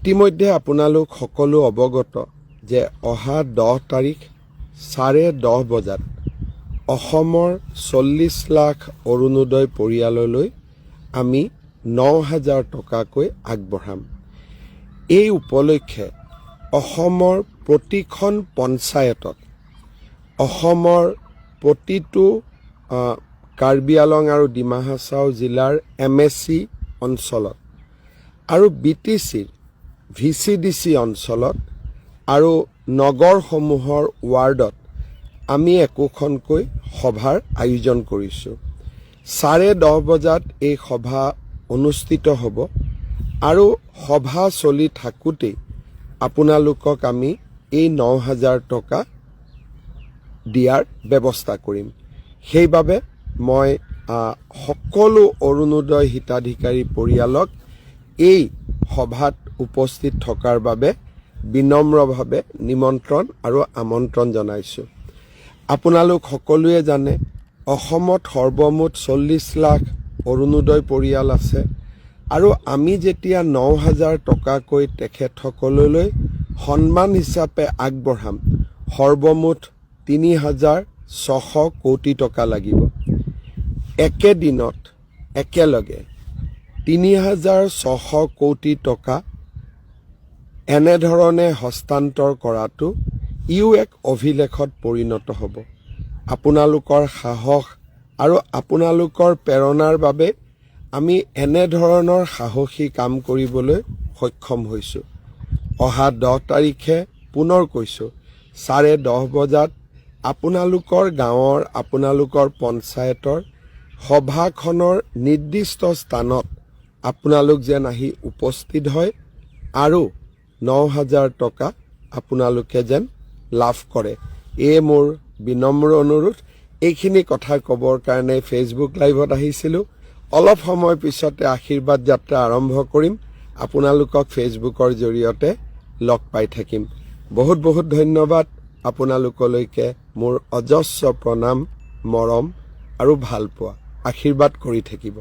ইতিমধ্যে আপোনালোক সকলো অৱগত যে অহা 10 তাৰিখ 10:30 বজাত অসমৰ 40 লাখ অৰুণোদয় পৰিয়াললৈ আমি 9,000 টকাকৈ আগবঢ়াম। এই উপলক্ষে অসমৰ প্ৰতিখন পঞ্চায়তত অসমৰ প্ৰতিটো কাৰ্বি আলং আৰু ডিমা হাছাও জিলাৰ MSC অঞ্চলত আৰু BTCৰ VCDC অঞ্চলত আৰু নগৰসমূহৰ ৱাৰ্ডত আমি একোখনকৈ সভাৰ আয়োজন কৰিছোঁ। 10:30 বজাত এই সভা অনুষ্ঠিত হ'ব আৰু সভা চলি থাকোঁতেই আপোনালোকক আমি এই 9,000 টকা দিয়াৰ ব্যৱস্থা কৰিম। সেইবাবে মই সকলো অৰুণোদয় হিতাধিকাৰী পৰিয়ালক এই সভাত উপস্থিত থকাৰ বাবে বিনম্ৰভাৱে নিমন্ত্ৰণ আৰু আমন্ত্ৰণ জনাইছোঁ। আপোনালোক সকলোৱে জানে অসমত সৰ্বমুঠ 40 লাখ অৰুণোদয় পৰিয়াল আছে আৰু আমি যেতিয়া 9,000 টকাকৈ তেখেতসকললৈ সন্মান হিচাপে আগবঢ়াম সৰ্বমুঠ 3,600 কোটি টকা লাগিব। একেদিনত একেলগে 3,600 কোটি টকা এনেধৰণে হস্তান্তৰ কৰাটো এক অভিলেখত পৰিণত হ'ব। আপোনালোকৰ সাহস আৰু আপোনালোকৰ প্ৰেৰণাৰ বাবে আমি এনেধৰণৰ সাহসী কাম কৰিবলৈ সক্ষম হৈছোঁ। অহা 10 তাৰিখে পুনৰ কৈছোঁ 10:30 বজাত আপোনালোকৰ গাঁৱৰ আপোনালোকৰ পঞ্চায়তৰ সভাখনৰ নিৰ্দিষ্ট স্থানত আপোনালোক যেন আহি উপস্থিত হয় আৰু 9,000 টকা আপোনালোকে যেন লাভ কৰে। এই মোৰ বিনম্ৰ অনুৰোধ। এইখিনি কথা ক'বৰ কাৰণে ফেচবুক লাইভত আহিছিলোঁ। অলপ সময় পিছতে আশীৰ্বাদ যাত্ৰা আৰম্ভ কৰিম। আপোনালোকক ফেচবুকৰ জৰিয়তে লগ পাই থাকিম। বহুত বহুত ধন্যবাদ। আপোনালোকলৈকে মোৰ অজস্ৰ প্ৰণাম, মৰম আৰু ভালপোৱা। আশীৰ্বাদ কৰি থাকিব।